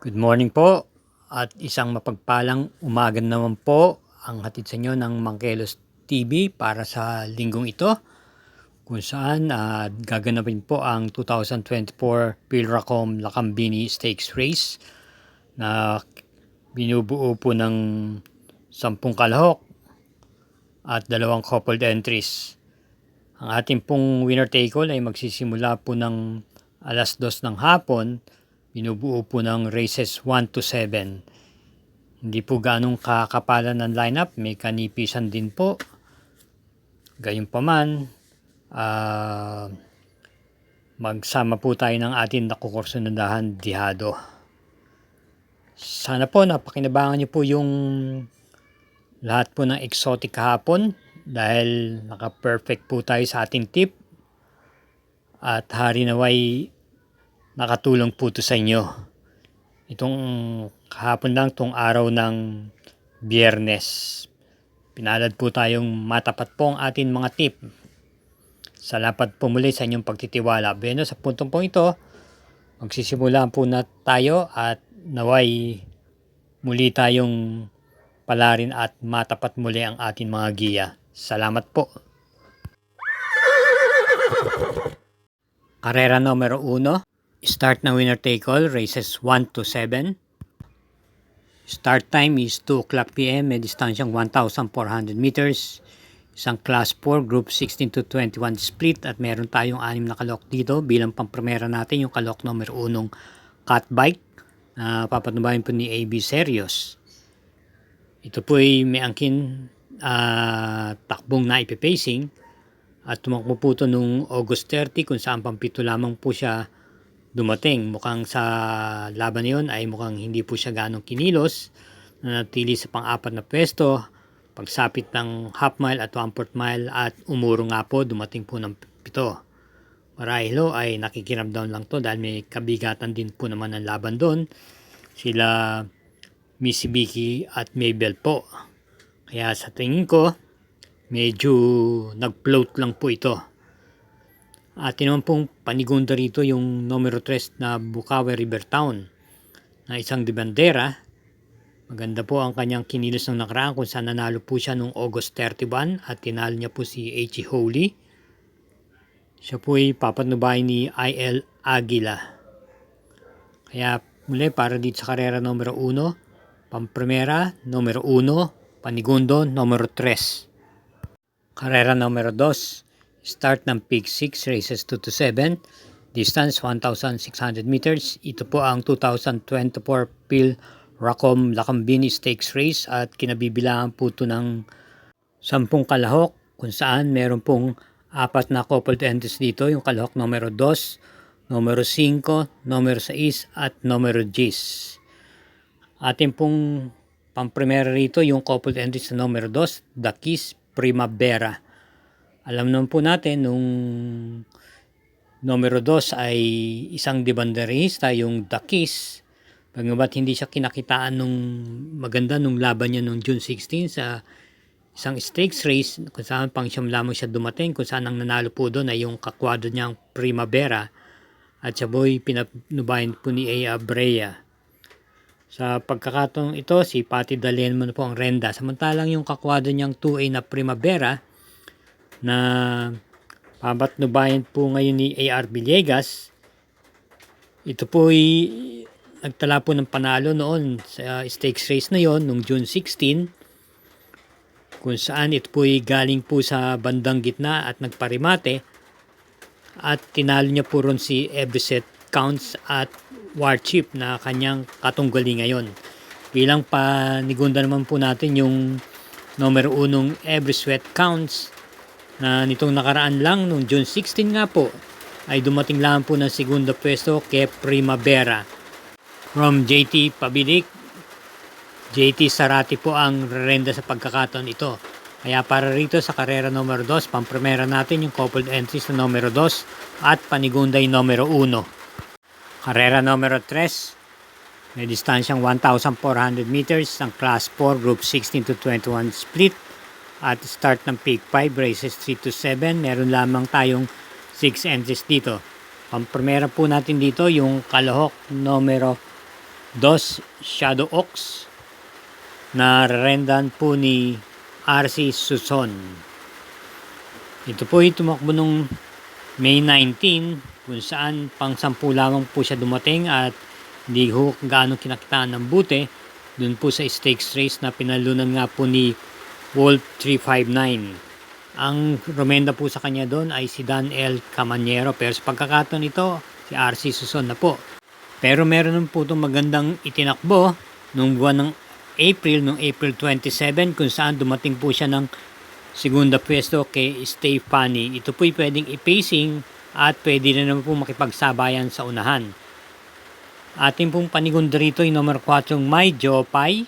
Good morning po at isang mapagpalang umaga naman po ang hatid sa inyo ng Mangkelos TV para sa linggong ito kung saan gaganapin po ang 2024 Pilracom Lakambini Stakes Race na binubuo po ng 10 kalahok at 2 coupled entries. Ang ating pong winner take all ay magsisimula po ng alas 2 ng hapon. Binubuo po ng races 1 to 7. Hindi po ganong kakapalan ng lineup, may kanipisan din po. Gayunpaman, magsama po tayo ng ating nakukursunadahan dihado. Sana po napakinabangan niyo po yung lahat po ng exotic kahapon dahil naka-perfect po tayo sa ating tip at hari naway nakatulong po ito sa inyo. Itong kahapon lang, itong araw ng Biyernes. Pinalad po tayong matapat po ang ating mga tip. Salamat po muli sa inyong pagtitiwala. Beno, sa puntong po ito, magsisimula po na tayo at naway muli tayong palarin at matapat muli ang ating mga giya. Salamat po. Karera numero 1. Start na winner take all, races 1 to 7. Start time is 2 o'clock p.m. May distansyang 1,400 meters. Isang class 4, group 16 to 21 split at meron tayong 6 na kalok dito. Bilang pampremera natin yung kalok numero 1 cat bike na papatubayan po ni AB Serios. Ito po ay may angkin takbong na ipipacing at tumakbo po ito noong August 30 kung saan pampito lamang po siya dumating. Mukhang sa laban na yun ay mukhang hindi po siya ganong kinilos, nanatili sa pang-apat na pwesto pagsapit ng half mile at 1/4 mile at umuro nga po, dumating po ng 7. Marahil ay nakikiramdam lang to dahil may kabigatan din po naman ang laban doon, sila Missy Vicky at Mabel po. Kaya sa tingin ko medyo nag-float lang po ito. At naman pong panigunda rito yung numero 3 na Bukawi River Town na isang de bandera. Maganda po ang kanyang kinilos ng nakaraan kung saan nanalo po siya noong August 31 at tinalo niya po si H.E. Holy. Siya po ay papatnubay ni I.L. Aguila. Kaya muli para dito sa karera numero 1, pampremera numero 1, panigundo numero 3. Karera numero 2. Start ng Peak 6, races 2 to 7, distance 1,600 meters. Ito po ang 2024 Pilracom Lakambini Stakes Race at kinabibilangan po ito ng 10 kalahok kung saan meron pong 4 na coupled entries dito, yung kalahok numero 2, numero 5, numero 6 at numero 10. Ating pong pampremera rito yung coupled entries sa numero 2, The Kiss Primavera. Alam naman po natin nung numero 2 ay isang debanderista, yung The Kiss. Bagamat hindi siya kinakitaan nung maganda nung laban niya nung June 16 sa isang stakes race kung saan pang siyam lamang siya dumating, kung saan ang nanalo po doon ay yung kakwadro niyang Primavera at siya po'y pinanubayan po ni A. Abrea. Sa pagkakataong ito, si Patty Dalen mo po ang renda. Samantalang yung kakwadro niyang 2A na Primavera na papatnubayan po ngayon ni A.R. Villegas, ito po ay nagtala po ng panalo noon sa stakes race na yon noong June 16 kung saan ito po ay galing po sa bandang gitna at nagparimate at tinalo niya po ron si Everset Counts at Warchip na kanyang katunggali ngayon. Bilang panigunda naman po natin yung numero 1 Everset Counts na nitong nakaraan lang noong June 16 nga po ay dumating lang po ng segunda pwesto kay Primavera. From JT Pabilik, JT Sarati po ang rerenda sa pagkakataon ito. Kaya para rito sa karera numero 2, pampremera natin yung coupled entries na numero 2 at panigunday numero 1. Karera numero 3, may distansyang 1,400 meters ang class 4, group 16 to 21 split. At start ng Peak 5, races 3 to 7, meron lamang tayong 6 entries dito. Pampremera po natin dito yung kalahok numero Dos Shadow Oaks na rendan po ni RC Suson. Ito po yung tumakbo nung May 19 kung saan pang 10 lamang po siya dumating at hindi ho gaano kinakitaan ng buti dun po sa stakes race na pinalunan nga po ni Wolf 359. Ang rumenda po sa kanya doon ay si Dan L. Camanero, pero sa pagkakataon ito si RC Suson na po. Pero meron nun po itong magandang itinakbo nung buwan ng April 27 kung saan dumating po siya ng segunda pwesto kay Stefani. Ito po'y pwedeng i-pacing at pwede na naman po makipagsabayan sa unahan. Ating pong panigunda rito yung number 4 May Jopay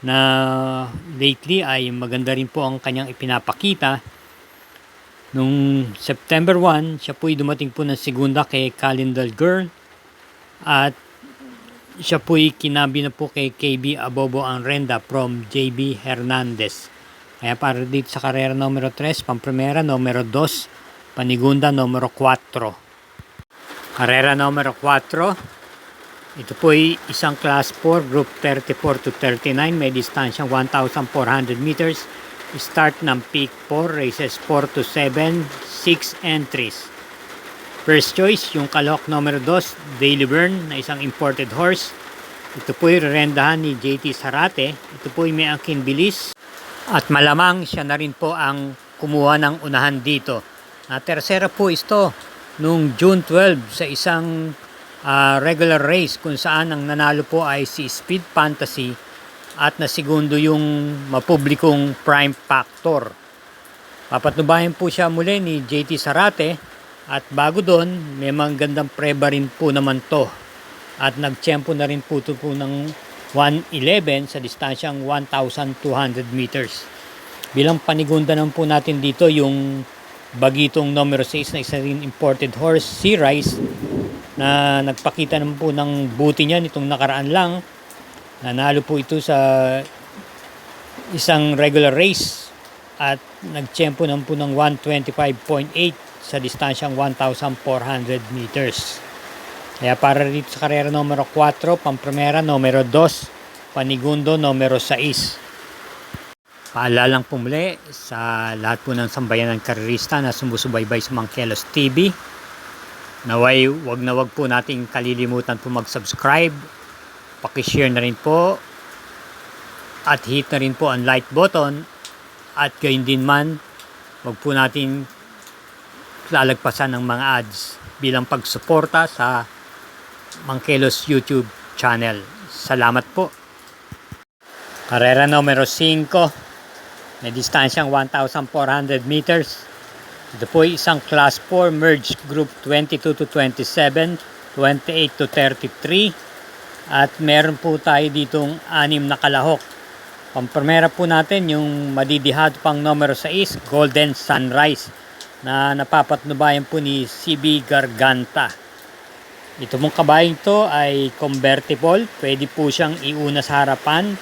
na lately ay maganda rin po ang kanyang ipinapakita. Nung September 1, siya po'y dumating po ng segunda kay Calendar Girl at siya po'y kinabi na po kay KB Abobo ang renda from JB Hernandez. Kaya para dito sa karera numero 3, pampremera numero 2, panigunda numero 4. Karera numero 4, ito po'y isang class 4, group 34 to 39, may distansyang 1,400 meters. Start ng peak 4, races 4 to 7, 6 entries. First choice, yung kalahok numero 2, Daily Burn, na isang imported horse. Ito po'y rerendahan ni JT Sarate. Ito po'y may angkin bilis. At malamang siya na rin po ang kumuha ng unahan dito. Na tersera po ito nung June 12 sa isang regular race kung saan ang nanalo po ay si Speed Fantasy at nasigundo yung mapublikong Prime Factor. Papatnubayan po siya muli ni JT Sarate at bago doon may mga gandang preba rin po naman to at nagtiyempo na rin po ito po ng 1:11 sa distansyang 1,200 meters. Bilang panigunda naman po natin dito yung bagitong numero 6 na isa rin imported horse, si Rice, na nagpakita naman po ng buti niya nitong nakaraan lang. Nanalo po ito sa isang regular race at nagtiyempo naman po ng 1:25.8 sa distansyang 1,400 meters. Kaya para dito sa karera numero 4, pampremera numero 2, panigundo numero 6. Paalalang po muli sa lahat po ng sambayan ng karerista na sumusubaybay sa Mangkelos TV. Naway, wag na wag po nating kalilimutan po mag-subscribe, paki-share na rin po, at hit na rin po ang like button, at gayon din man, wag po natin lalagpasan ng mga ads bilang pagsuporta sa Mangkelos YouTube channel. Salamat po. Karera numero 5, may distansyang 1,400 meters. Ito po ay isang class 4 merged group 22 to 27, 28 to 33 at meron po tayo ditong 6 na kalahok. Pampremera po natin yung madidihado pang numero 6, Golden Sunrise, na napapatnubayan po ni CB Garganta. Ito mong kabayang ito ay convertible, pwede po siyang iuna sa harapan,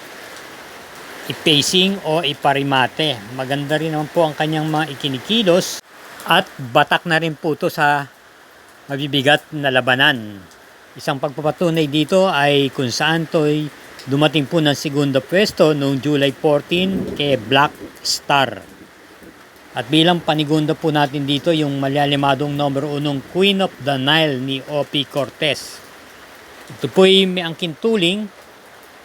i-pacing o iparimate. Maganda rin naman po ang kanyang mga ikinikilos. At batak na rin po ito sa mabibigat na labanan. Isang pagpapatunay dito ay kung saan to'y dumating po ng segunda pwesto noong July 14 kay Black Star. At bilang panigunda po natin dito yung malyalimadong numero 1 Queen of the Nile ni O.P. Cortez. Ito po'y may angkin tuling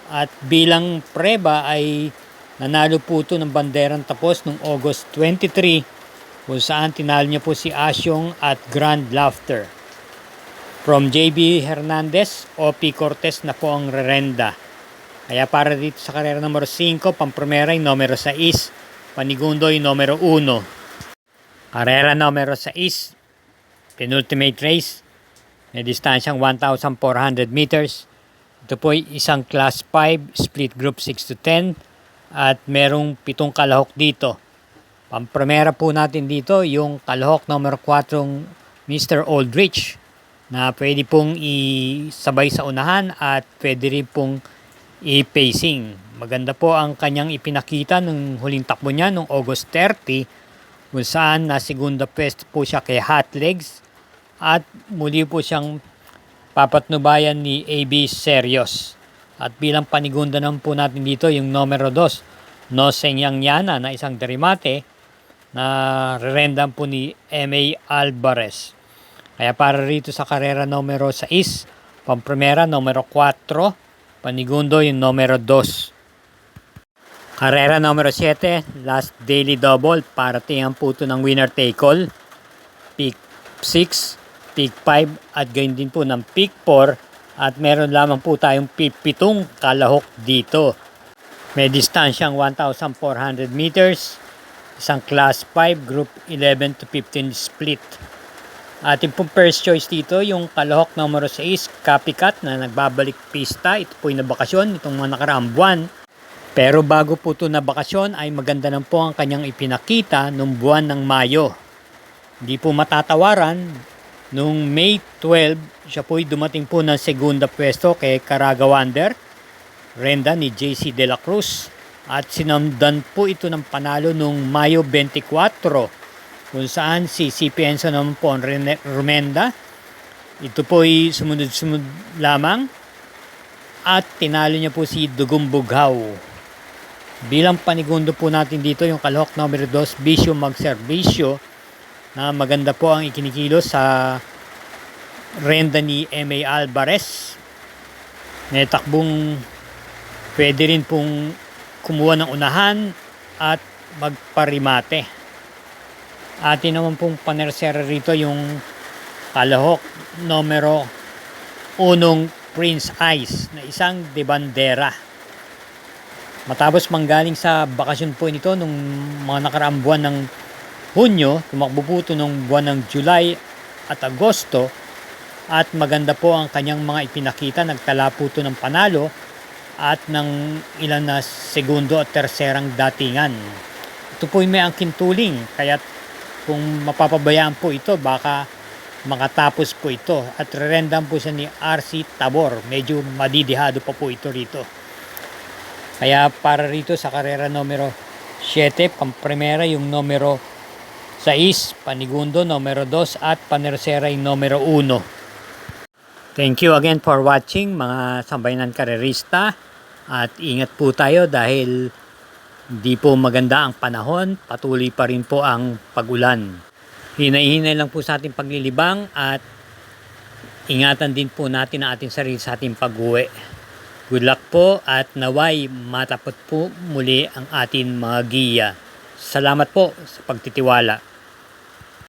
at bilang preba ay nanalo po ito ng banderang tapos noong August 23 kung saan tinalo niya po si Asyong at Grand Laughter. From JB Hernandez, O.P. Cortez na po ang rerenda. Kaya para dito sa karera numero 5, pampremera yung numero 6, panigundo yung numero 1. Karera numero 6, penultimate race, may distansyang 1,400 meters. Ito po ay isang class 5, split group 6 to 10 at merong 7 kalahok dito. Pampremera po natin dito yung kalahok numero 4, Mr. Aldrich, na pwede pong isabay sa unahan at pwede rin pong i-pacing. Maganda po ang kanyang ipinakita nung huling takbo niya nung August 30 kung saan na segunda pwesto po siya kay Hot Legs at muli po siyang papatnubayan ni AB Serios. At bilang panigunda naman po natin dito yung numero 2, No Senyang Yana na isang derimate na rerendan po ni M.A. Alvarez. Kaya para rito sa karera numero 6, pampremera numero 4, panigundo yung numero 2. Karera numero 7, last daily double, para tingnan po ito ng winner take all. Pick 6, pick 5 at gayon din po ng pick 4. At meron lamang po tayong 7 kalahok dito. May distansyang 1,400 meters. Isang class 5, group 11 to 15 split. Ating pong first choice dito, yung kalahok numero 6, Copycat na nagbabalik pista. Ito po yung nabakasyon itong mga nakaraang buwan. Pero bago po ito nabakasyon ay maganda na po ang kanyang ipinakita nung buwan ng Mayo. Hindi po matatawaran. Noong May 12, siya po'y dumating po ng segunda pwesto kay Caraga Wander, renda ni JC De La Cruz. At sinamdan po ito ng panalo noong Mayo 24, kung saan si CP Enzo naman po ang rumenda. Ito po'y sumunod-sunod lamang at tinalo niya po si Dugong Bughaw. Bilang panigundo po natin dito yung kalahok numero 2, Bisyo Magserbisyo, na maganda po ang ikinikilos sa renda ni M.A. Alvarez. May takbong pwede rin pong kumuha ng unahan at magparimate. Atin naman pong panersera rito yung kalahok numero 1, Prince Ice na isang de bandera. Matapos manggaling sa bakasyon po nito nung mga nakaraang buwan ng Hunyo, tumakbo po ito nung buwan ng July at Agosto at maganda po ang kanyang mga ipinakita. Nagtala po ito ng panalo at ng ilan na segundo at terserang datingan. Ito po may angkin tuling, kaya kung mapapabayaan po ito baka makatapos po ito. At rerendan po siya ni RC Tabor, medyo madidihado pa po ito rito. Kaya para rito sa karera numero 7, pampremera yung numero 6, panigundo numero 2 at panersera yung numero 1. Thank you again for watching mga sambayanan karerista, at ingat po tayo dahil hindi po maganda ang panahon, patuloy pa rin po ang pag-ulan. Hinay-hinay lang po sa ating paglilibang at ingatan din po natin ang ating sarili sa ating pag-uwi. Good luck po at naway matapot po muli ang ating mga giya. Salamat po sa pagtitiwala.